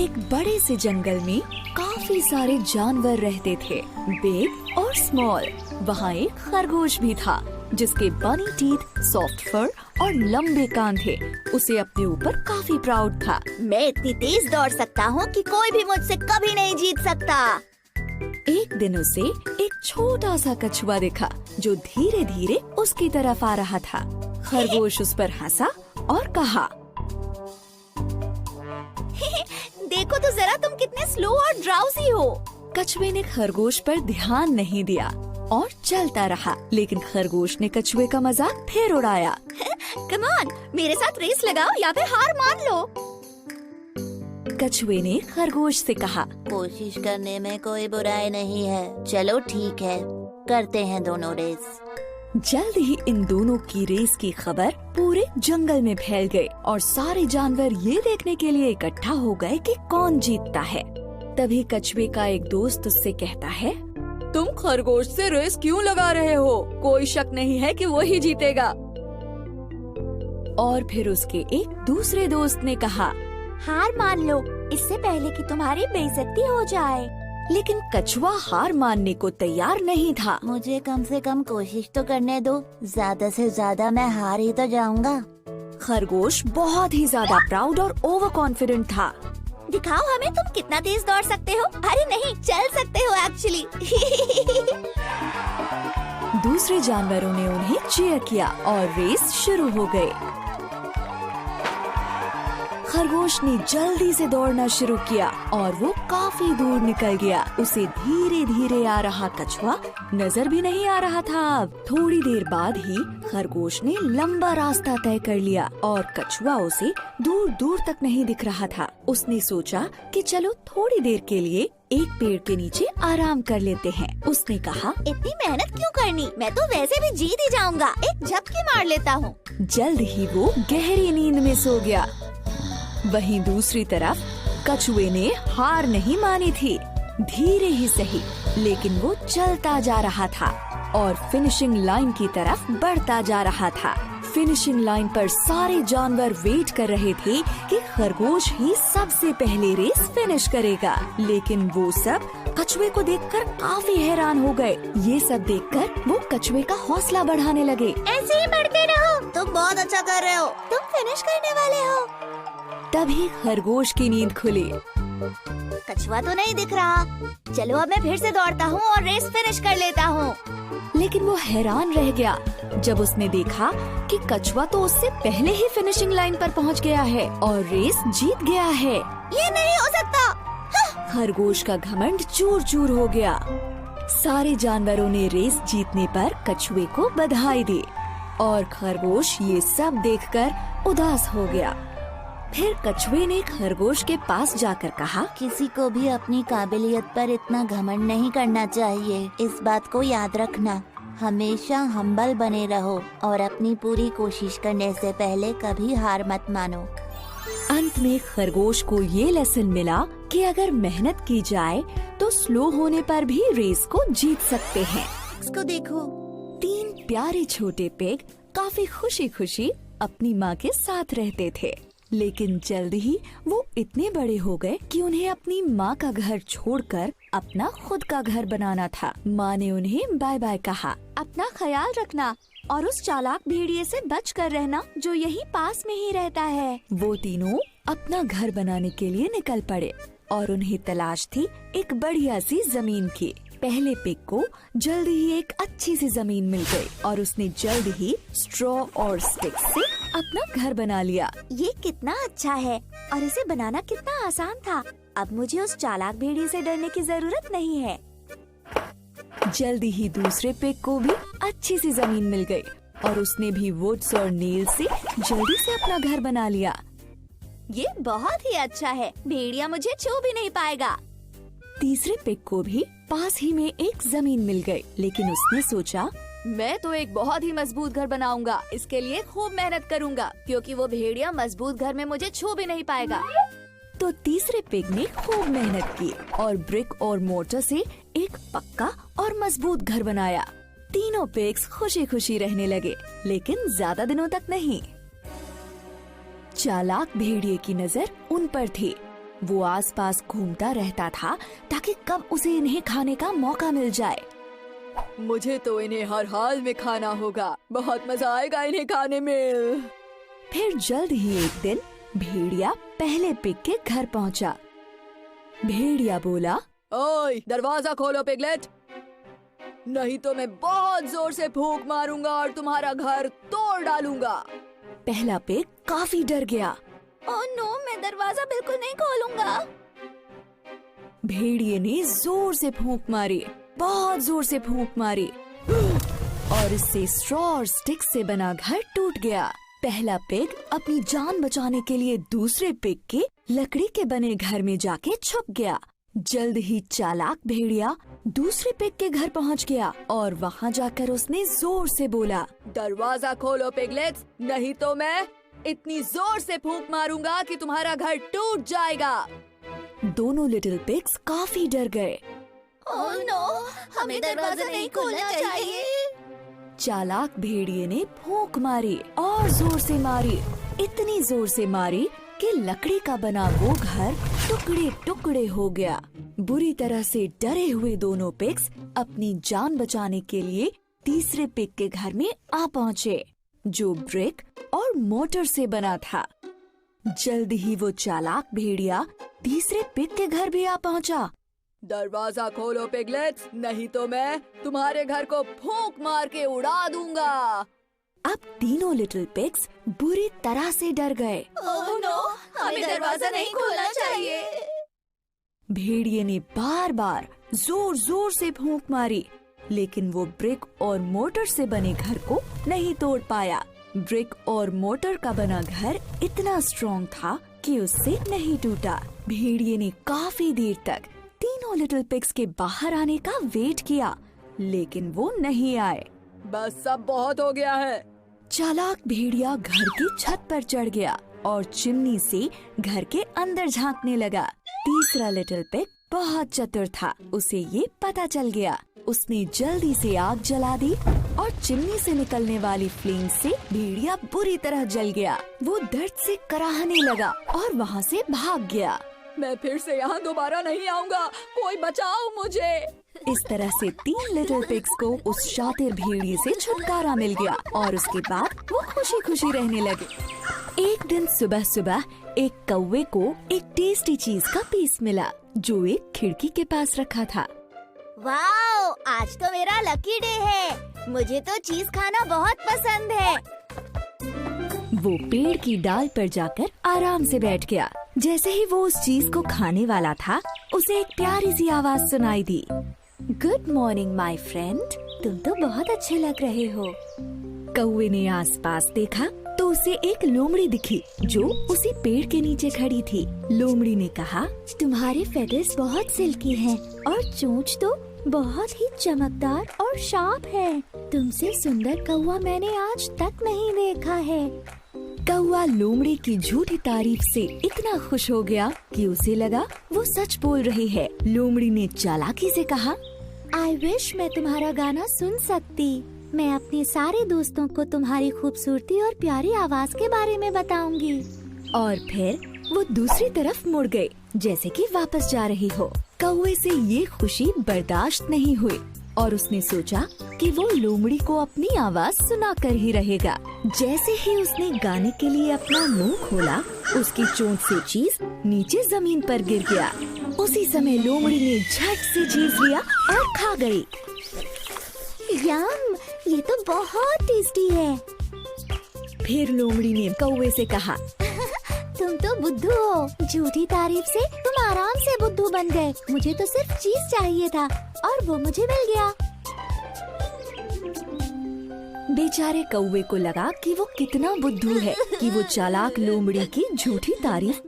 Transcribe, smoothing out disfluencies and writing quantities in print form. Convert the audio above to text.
एक बड़े से जंगल में काफी सारे जानवर रहते थे, बिग और स्मॉल। वहाँ एक खरगोश भी था जिसके बनी टीथ, सॉफ्ट फर और लंबे कान थे। उसे अपने ऊपर काफी प्राउड था। मैं इतनी तेज दौड़ सकता हूँ कि कोई भी मुझसे कभी नहीं जीत सकता। एक दिन उसे एक छोटा सा कछुआ दिखा जो धीरे धीरे उसकी तरफ आ रहा था। खरगोश उस पर हंसा और कहा, देखो तो जरा तुम कितने स्लो और ड्राउजी हो। कछुए ने खरगोश पर ध्यान नहीं दिया और चलता रहा, लेकिन खरगोश ने कछुए का मजाक फिर उड़ाया। कम ऑन, मेरे साथ रेस लगाओ या फिर हार मान लो। कछुए ने खरगोश से कहा, कोशिश करने में कोई बुराई नहीं है। चलो ठीक है, करते हैं दोनों रेस। जल्द ही इन दोनों की रेस की खबर पूरे जंगल में फैल गई और सारे जानवर ये देखने के लिए इकट्ठा हो गए कि कौन जीतता है। तभी कछुए का एक दोस्त उससे कहता है, तुम खरगोश से रेस क्यों लगा रहे हो? कोई शक नहीं है कि वही जीतेगा। और फिर उसके एक दूसरे दोस्त ने कहा, हार मान लो, इससे पहले कि तुम्हारी बेइज्जती हो जाए। लेकिन कछुआ हार मानने को तैयार नहीं था। मुझे कम से कम कोशिश तो करने दो, ज्यादा से ज्यादा मैं हार ही तो जाऊंगा। खरगोश बहुत ही ज्यादा प्राउड और ओवर कॉन्फिडेंट था। दिखाओ हमें तुम कितना तेज दौड़ सकते हो। अरे नहीं, चल सकते हो एक्चुअली। दूसरे जानवरों ने उन्हें चीयर किया और रेस शुरू हो गई। खरगोश ने जल्दी से दौड़ना शुरू किया और वो काफी दूर निकल गया। उसे धीरे धीरे आ रहा कछुआ नजर भी नहीं आ रहा था। अब थोड़ी देर बाद ही खरगोश ने लंबा रास्ता तय कर लिया और कछुआ उसे दूर दूर तक नहीं दिख रहा था। उसने सोचा कि चलो थोड़ी देर के लिए एक पेड़ के नीचे आराम कर लेते हैं। उसने कहा, इतनी मेहनत क्यों करनी, मैं तो वैसे भी जीत ही जाऊंगा। एक झपकी मार लेता हूँ। जल्द ही वो गहरी नींद में सो गया। वहीं दूसरी तरफ कछुए ने हार नहीं मानी थी। धीरे ही सही, लेकिन वो चलता जा रहा था और फिनिशिंग लाइन की तरफ बढ़ता जा रहा था। फिनिशिंग लाइन पर सारे जानवर वेट कर रहे थे कि खरगोश ही सबसे पहले रेस फिनिश करेगा। लेकिन वो सब कछुए को देखकर काफी हैरान हो गए। ये सब देखकर वो कछुए का हौसला बढ़ाने लगे। ऐसे ही बढ़ते रहो, तुम बहुत अच्छा कर रहे हो, तुम फिनिश करने वाले हो। तभी खरगोश की नींद खुली। कछुआ तो नहीं दिख रहा। चलो अब मैं फिर से दौड़ता हूँ और रेस फिनिश कर लेता हूँ। लेकिन वो हैरान रह गया जब उसने देखा कि कछुआ तो उससे पहले ही फिनिशिंग लाइन पर पहुँच गया है और रेस जीत गया है। ये नहीं हो सकता। खरगोश का घमंड चूर चूर हो गया। सारे जानवरों ने रेस जीतने पर कछुए को बधाई दी और खरगोश ये सब देखकर उदास हो गया। फिर कछुए ने खरगोश के पास जाकर कहा, किसी को भी अपनी काबिलियत पर इतना घमंड नहीं करना चाहिए। इस बात को याद रखना, हमेशा हम्बल बने रहो और अपनी पूरी कोशिश करने से पहले कभी हार मत मानो। अंत में खरगोश को ये लेसन मिला कि अगर मेहनत की जाए तो स्लो होने पर भी रेस को जीत सकते हैं। इसको देखो। 3 प्यारे छोटे पिग काफी खुशी खुशी अपनी माँ के साथ रहते थे। लेकिन जल्द ही वो इतने बड़े हो गए कि उन्हें अपनी माँ का घर छोड़कर अपना खुद का घर बनाना था। माँ ने उन्हें बाय बाय कहा। अपना ख्याल रखना और उस चालाक भेड़िए से बच कर रहना जो यहीं पास में ही रहता है। वो तीनों अपना घर बनाने के लिए निकल पड़े और उन्हें तलाश थी एक बढ़िया सी जमीन की। पहले पिग को जल्द ही एक अच्छी सी जमीन मिल गई और उसने जल्द ही स्ट्रॉ और स्टिक से अपना घर बना लिया। ये कितना अच्छा है और इसे बनाना कितना आसान था। अब मुझे उस चालाक भेड़िए से डरने की जरूरत नहीं है। जल्दी ही दूसरे पिग को भी अच्छी सी जमीन मिल गई और उसने भी वुड्स और नील से जल्दी से अपना घर बना लिया। ये बहुत ही अच्छा है, भेड़िया मुझे छू भी नहीं पाएगा। तीसरे पिग को भी पास ही में एक जमीन मिल गई, लेकिन उसने सोचा, मैं तो एक बहुत ही मजबूत घर बनाऊंगा। इसके लिए खूब मेहनत करूंगा क्योंकि वो भेड़िया मजबूत घर में मुझे छू भी नहीं पाएगा। तो तीसरे पिग ने खूब मेहनत की और ब्रिक और मोर्टर से एक पक्का और मजबूत घर बनाया। तीनों पिग्स खुशी खुशी रहने लगे, लेकिन ज्यादा दिनों तक नहीं। चालाक भेड़िए की नजर उन पर थी वो आसपास घूमता रहता था ताकि कब उसे इन्हें खाने का मौका मिल जाए। मुझे तो इन्हें हर हाल में खाना होगा, बहुत मजा आएगा इन्हें खाने में। फिर जल्द ही एक दिन भेड़िया पहले पिग के घर पहुंचा। भेड़िया बोला, ओए दरवाजा खोलो पिगलेट, नहीं तो मैं बहुत जोर से फूंक मारूंगा और तुम्हारा घर तोड़ डालूंगा। पहला पिग काफी डर गया। ओह नो, मैं दरवाजा बिल्कुल नहीं खोलूंगा। भेड़िए ने जोर से फूंक मारी, बहुत जोर से फूंक मारी और इससे स्ट्रॉ और स्टिक से बना घर टूट गया। पहला पिग अपनी जान बचाने के लिए दूसरे पिग के लकड़ी के बने घर में जाके छुप गया। जल्द ही चालाक भेड़िया दूसरे पिग के घर पहुंच गया और वहां जाकर उसने जोर से बोला, दरवाजा खोलो पिगलेट्स, नहीं तो मैं इतनी जोर से फूंक मारूंगा कि तुम्हारा घर टूट जाएगा। दोनों लिटिल पिग्स काफी डर गए। ओह नो, हमें दरवाजा नहीं खोलना चाहिए। चालाक भेड़िए ने फूंक मारी और जोर से मारी, इतनी जोर से मारी कि लकड़ी का बना वो घर टुकड़े टुकड़े हो गया। बुरी तरह से डरे हुए दोनों पिग्स अपनी जान बचाने के लिए तीसरे पिग के घर में आ पहुँचे, जो ब्रिक और मोटर से बना था। जल्द ही वो चालाक भेड़िया तीसरे पिग के घर भी आ पहुँचा। दरवाजा खोलो पिगलेट्स, नहीं तो मैं तुम्हारे घर को फूंक मार के उड़ा दूंगा। अब तीनों लिटिल पिग्स बुरी तरह से डर गए। ओह नो, हमें दरवाजा नहीं खोलना चाहिए। भेड़िए ने बार बार जोर जोर से फूंक मारी, लेकिन वो ब्रिक और मोटर से बने घर को नहीं तोड़ पाया। ब्रिक और मोटर का बना घर इतना स्ट्रॉन्ग था कि उससे नहीं टूटा। भेड़िए ने काफी देर तक तीनों लिटिल पिग्स के बाहर आने का वेट किया, लेकिन वो नहीं आए। बस सब बहुत हो गया है। चालाक भेड़िया घर की छत पर चढ़ गया और चिमनी से घर के अंदर झांकने लगा। तीसरा लिटिल पिग बहुत चतुर था, उसे ये पता चल गया। उसने जल्दी से आग जला दी और चिमनी से निकलने वाली फ्लेम से भेड़िया बुरी तरह जल गया। वो दर्द से कराहने लगा और वहाँ से भाग गया। मैं फिर से यहाँ दोबारा नहीं आऊँगा, कोई बचाओ मुझे। इस तरह से 3 लिटिल पिग्स को उस शातिर भेड़िए से छुटकारा मिल गया और उसके बाद वो खुशी खुशी रहने लगे। एक दिन सुबह सुबह एक कौवे को एक टेस्टी चीज का पीस मिला, जो एक खिड़की के पास रखा था। वाओ, आज तो मेरा लकी डे है। मुझे तो चीज खाना बहुत पसंद है। वो पेड़ की डाल पर जाकर आराम से बैठ गया। जैसे ही वो उस चीज को खाने वाला था, उसे एक प्यारी सी आवाज सुनाई दी। गुड मॉर्निंग माय फ्रेंड, तुम तो बहुत अच्छे लग रहे हो। कौवे ने आसपास देखा तो उसे एक लोमड़ी दिखी जो उसी पेड़ के नीचे खड़ी थी। लोमड़ी ने कहा, तुम्हारे फेदर्स बहुत सिल्की हैं और चोंच तो बहुत ही चमकदार और शार्प है। तुमसे सुंदर कौवा मैंने आज तक नहीं देखा है। कौवा लोमड़ी की झूठी तारीफ से इतना खुश हो गया कि उसे लगा वो सच बोल रही है। लोमड़ी ने चालाकी से कहा, आई विश मैं तुम्हारा गाना सुन सकती। मैं अपने सारे दोस्तों को तुम्हारी खूबसूरती और प्यारी आवाज के बारे में बताऊंगी। और फिर वो दूसरी तरफ मुड़ गई, जैसे कि वापस जा रही हो। कौवे से ये खुशी बर्दाश्त नहीं हुई और उसने सोचा कि वो लोमड़ी को अपनी आवाज सुनाकर ही रहेगा। जैसे ही उसने गाने के लिए अपना मुंह खोला, उसकी चोंच से चीज नीचे जमीन पर गिर गया। उसी समय लोमड़ी ने झट से चीज लिया और खा गई। यम, ये तो बहुत टेस्टी है। फिर लोमड़ी ने कौवे से कहा, तुम तो बुद्धू हो। झूठी तारीफ से तुम आराम से बुद्धू बन गए। मुझे तो सिर्फ चीज चाहिए था और वो मुझे मिल गया। बेचारे कौवे को लगा कि वो कितना बुद्धू है कि वो चालाक लोमड़ी की झूठी तारीफ